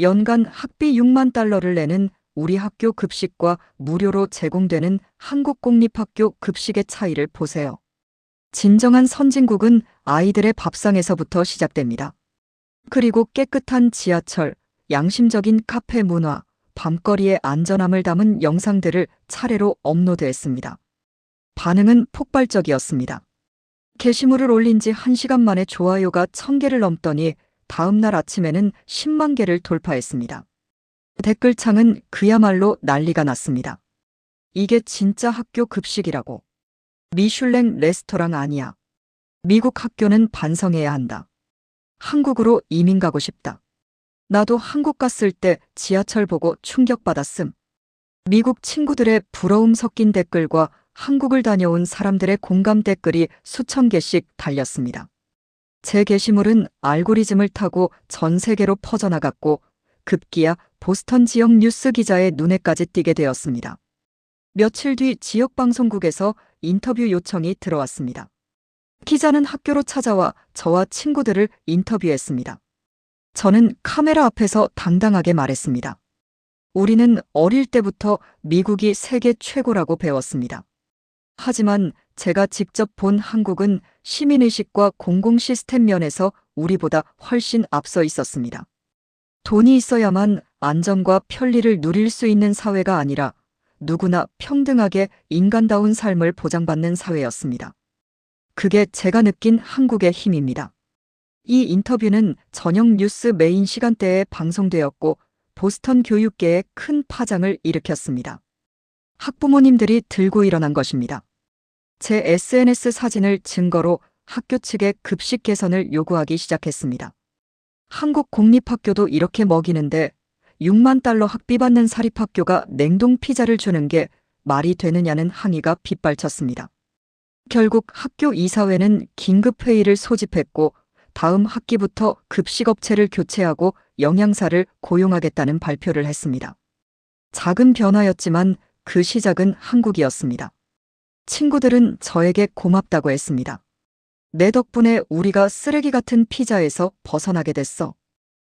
연간 학비 6만 달러를 내는 우리 학교 급식과 무료로 제공되는 한국 공립학교 급식의 차이를 보세요. 진정한 선진국은 아이들의 밥상에서부터 시작됩니다. 그리고 깨끗한 지하철, 양심적인 카페 문화, 밤거리의 안전함을 담은 영상들을 차례로 업로드했습니다. 반응은 폭발적이었습니다. 게시물을 올린 지 1시간 만에 좋아요가 1000개를 넘더니 다음 날 아침에는 10만 개를 돌파했습니다. 댓글창은 그야말로 난리가 났습니다. 이게 진짜 학교 급식이라고. 미슐랭 레스토랑 아니야. 미국 학교는 반성해야 한다. 한국으로 이민 가고 싶다. 나도 한국 갔을 때 지하철 보고 충격받았음. 미국 친구들의 부러움 섞인 댓글과 한국을 다녀온 사람들의 공감 댓글이 수천 개씩 달렸습니다. 제 게시물은 알고리즘을 타고 전 세계로 퍼져나갔고 급기야 보스턴 지역 뉴스 기자의 눈에까지 띄게 되었습니다. 며칠 뒤 지역 방송국에서 인터뷰 요청이 들어왔습니다. 기자는 학교로 찾아와 저와 친구들을 인터뷰했습니다. 저는 카메라 앞에서 당당하게 말했습니다. 우리는 어릴 때부터 미국이 세계 최고라고 배웠습니다. 하지만 제가 직접 본 한국은 시민의식과 공공 시스템 면에서 우리보다 훨씬 앞서 있었습니다. 돈이 있어야만 안전과 편리를 누릴 수 있는 사회가 아니라 누구나 평등하게 인간다운 삶을 보장받는 사회였습니다. 그게 제가 느낀 한국의 힘입니다. 이 인터뷰는 저녁 뉴스 메인 시간대에 방송되었고 보스턴 교육계에 큰 파장을 일으켰습니다. 학부모님들이 들고 일어난 것입니다. 제 SNS 사진을 증거로 학교 측에 급식 개선을 요구하기 시작했습니다. 한국 공립학교도 이렇게 먹이는데 6만 달러 학비 받는 사립학교가 냉동 피자를 주는 게 말이 되느냐는 항의가 빗발쳤습니다. 결국 학교 이사회는 긴급회의를 소집했고 다음 학기부터 급식업체를 교체하고 영양사를 고용하겠다는 발표를 했습니다. 작은 변화였지만 그 시작은 한국이었습니다. 친구들은 저에게 고맙다고 했습니다. 내 덕분에 우리가 쓰레기 같은 피자에서 벗어나게 됐어.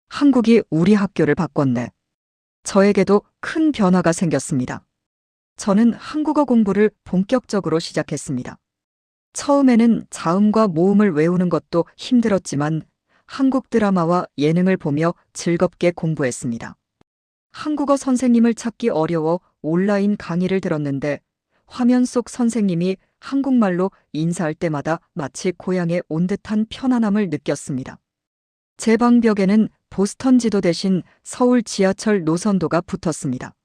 한국이 우리 학교를 바꿨네. 저에게도 큰 변화가 생겼습니다. 저는 한국어 공부를 본격적으로 시작했습니다. 처음에는 자음과 모음을 외우는 것도 힘들었지만 한국 드라마와 예능을 보며 즐겁게 공부했습니다. 한국어 선생님을 찾기 어려워 온라인 강의를 들었는데 화면 속 선생님이 한국말로 인사할 때마다 마치 고향에 온 듯한 편안함을 느꼈습니다. 제 방벽에는 보스턴 지도 대신 서울 지하철 노선도가 붙었습니다.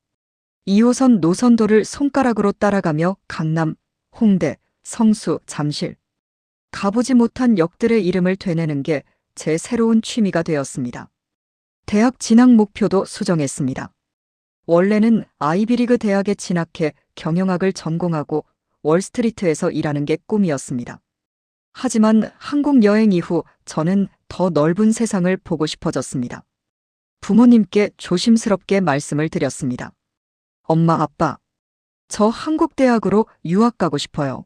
2호선 노선도를 손가락으로 따라가며 강남, 홍대, 성수, 잠실. 가보지 못한 역들의 이름을 되뇌는 게 제 새로운 취미가 되었습니다. 대학 진학 목표도 수정했습니다. 원래는 아이비리그 대학에 진학해 경영학을 전공하고 월스트리트에서 일하는 게 꿈이었습니다. 하지만 한국 여행 이후 저는 더 넓은 세상을 보고 싶어졌습니다. 부모님께 조심스럽게 말씀을 드렸습니다. 엄마, 아빠, 저 한국 대학으로 유학 가고 싶어요.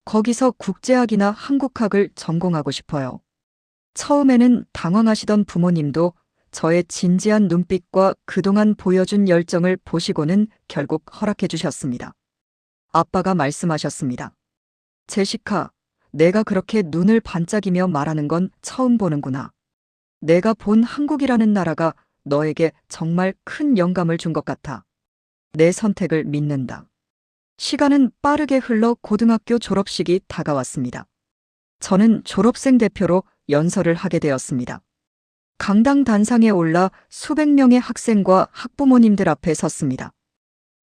거기서 국제학이나 한국학을 전공하고 싶어요. 처음에는 당황하시던 부모님도 저의 진지한 눈빛과 그동안 보여준 열정을 보시고는 결국 허락해 주셨습니다. 아빠가 말씀하셨습니다. 제시카, 내가 그렇게 눈을 반짝이며 말하는 건 처음 보는구나. 내가 본 한국이라는 나라가 너에게 정말 큰 영감을 준 것 같아. 내 선택을 믿는다. 시간은 빠르게 흘러 고등학교 졸업식이 다가왔습니다. 저는 졸업생 대표로 연설을 하게 되었습니다. 강당 단상에 올라 수백 명의 학생과 학부모님들 앞에 섰습니다.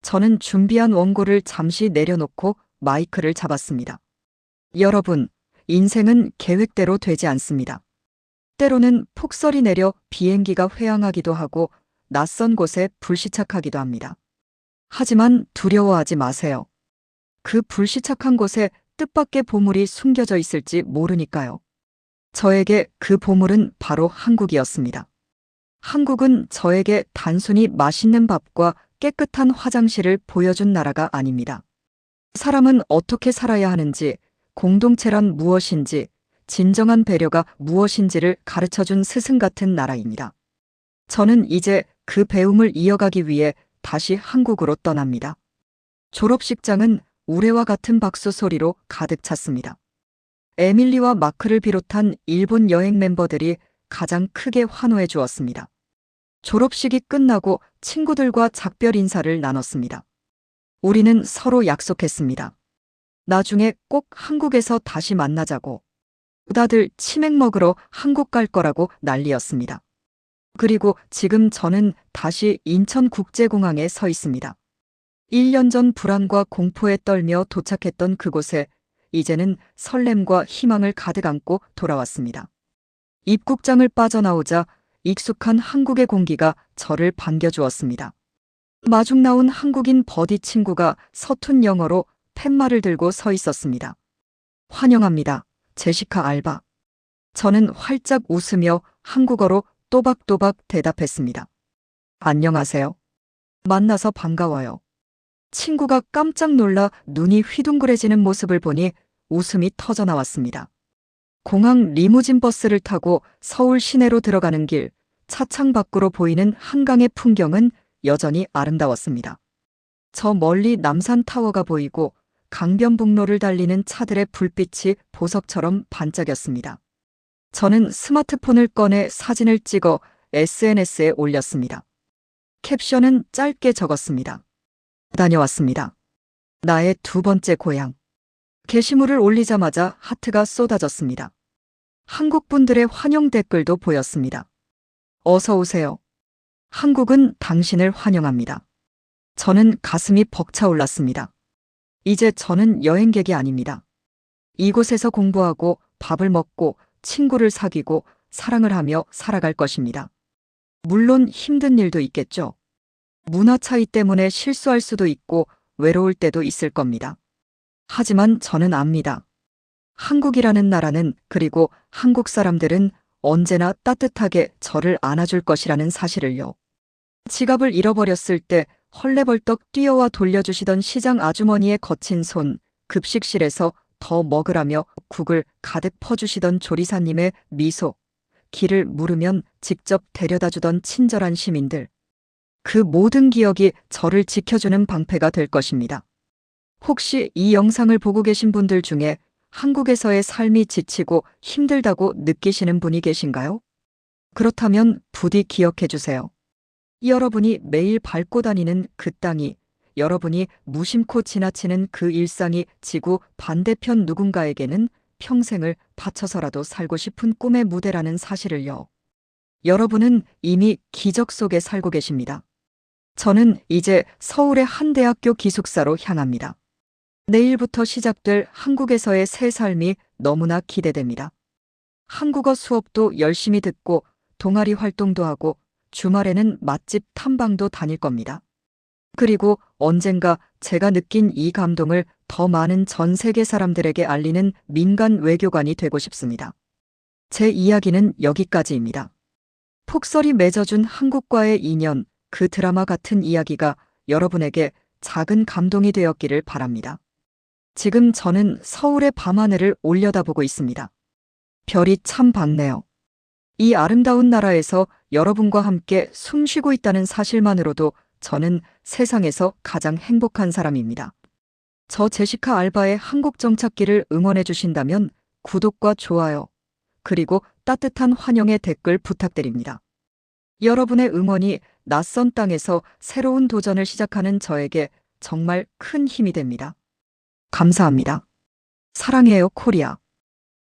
저는 준비한 원고를 잠시 내려놓고 마이크를 잡았습니다. 여러분, 인생은 계획대로 되지 않습니다. 때로는 폭설이 내려 비행기가 회항하기도 하고 낯선 곳에 불시착하기도 합니다. 하지만 두려워하지 마세요. 그 불시착한 곳에 뜻밖의 보물이 숨겨져 있을지 모르니까요. 저에게 그 보물은 바로 한국이었습니다. 한국은 저에게 단순히 맛있는 밥과 깨끗한 화장실을 보여준 나라가 아닙니다. 사람은 어떻게 살아야 하는지, 공동체란 무엇인지, 진정한 배려가 무엇인지를 가르쳐준 스승 같은 나라입니다. 저는 이제 그 배움을 이어가기 위해 다시 한국으로 떠납니다. 졸업식장은 우레와 같은 박수 소리로 가득 찼습니다. 에밀리와 마크를 비롯한 일본 여행 멤버들이 가장 크게 환호해 주었습니다. 졸업식이 끝나고 친구들과 작별 인사를 나눴습니다. 우리는 서로 약속했습니다. 나중에 꼭 한국에서 다시 만나자고. 다들 치맥 먹으러 한국 갈 거라고 난리였습니다. 그리고 지금 저는 다시 인천국제공항에 서 있습니다. 1년 전 불안과 공포에 떨며 도착했던 그곳에 이제는 설렘과 희망을 가득 안고 돌아왔습니다. 입국장을 빠져나오자 익숙한 한국의 공기가 저를 반겨주었습니다. 마중 나온 한국인 버디 친구가 서툰 영어로 팻말을 들고 서 있었습니다. 환영합니다. 제시카 알바. 저는 활짝 웃으며 한국어로 또박또박 대답했습니다. 안녕하세요. 만나서 반가워요. 친구가 깜짝 놀라 눈이 휘둥그레지는 모습을 보니 웃음이 터져 나왔습니다. 공항 리무진 버스를 타고 서울 시내로 들어가는 길, 차창 밖으로 보이는 한강의 풍경은 여전히 아름다웠습니다. 저 멀리 남산타워가 보이고 강변북로를 달리는 차들의 불빛이 보석처럼 반짝였습니다. 저는 스마트폰을 꺼내 사진을 찍어 SNS에 올렸습니다. 캡션은 짧게 적었습니다. 다녀왔습니다. 나의 두 번째 고향. 게시물을 올리자마자 하트가 쏟아졌습니다. 한국 분들의 환영 댓글도 보였습니다. 어서 오세요. 한국은 당신을 환영합니다. 저는 가슴이 벅차올랐습니다. 이제 저는 여행객이 아닙니다. 이곳에서 공부하고 밥을 먹고 친구를 사귀고 사랑을 하며 살아갈 것입니다. 물론 힘든 일도 있겠죠. 문화 차이 때문에 실수할 수도 있고 외로울 때도 있을 겁니다. 하지만 저는 압니다. 한국이라는 나라는, 그리고 한국 사람들은 언제나 따뜻하게 저를 안아줄 것이라는 사실을요. 지갑을 잃어버렸을 때 헐레벌떡 뛰어와 돌려주시던 시장 아주머니의 거친 손, 급식실에서 더 먹으라며 국을 가득 퍼주시던 조리사님의 미소, 길을 물으면 직접 데려다주던 친절한 시민들. 그 모든 기억이 저를 지켜주는 방패가 될 것입니다. 혹시 이 영상을 보고 계신 분들 중에 한국에서의 삶이 지치고 힘들다고 느끼시는 분이 계신가요? 그렇다면 부디 기억해 주세요. 여러분이 매일 밟고 다니는 그 땅이, 여러분이 무심코 지나치는 그 일상이 지구 반대편 누군가에게는 평생을 바쳐서라도 살고 싶은 꿈의 무대라는 사실을요. 여러분은 이미 기적 속에 살고 계십니다. 저는 이제 서울의 한 대학교 기숙사로 향합니다. 내일부터 시작될 한국에서의 새 삶이 너무나 기대됩니다. 한국어 수업도 열심히 듣고 동아리 활동도 하고 주말에는 맛집 탐방도 다닐 겁니다. 그리고 언젠가 제가 느낀 이 감동을 더 많은 전 세계 사람들에게 알리는 민간 외교관이 되고 싶습니다. 제 이야기는 여기까지입니다. 폭설이 맺어준 한국과의 인연, 그 드라마 같은 이야기가 여러분에게 작은 감동이 되었기를 바랍니다. 지금 저는 서울의 밤하늘을 올려다보고 있습니다. 별이 참 밝네요. 이 아름다운 나라에서 여러분과 함께 숨쉬고 있다는 사실만으로도 저는 세상에서 가장 행복한 사람입니다. 저 제시카 알바의 한국 정착기를 응원해 주신다면 구독과 좋아요, 그리고 따뜻한 환영의 댓글 부탁드립니다. 여러분의 응원이 낯선 땅에서 새로운 도전을 시작하는 저에게 정말 큰 힘이 됩니다. 감사합니다. 사랑해요, 코리아.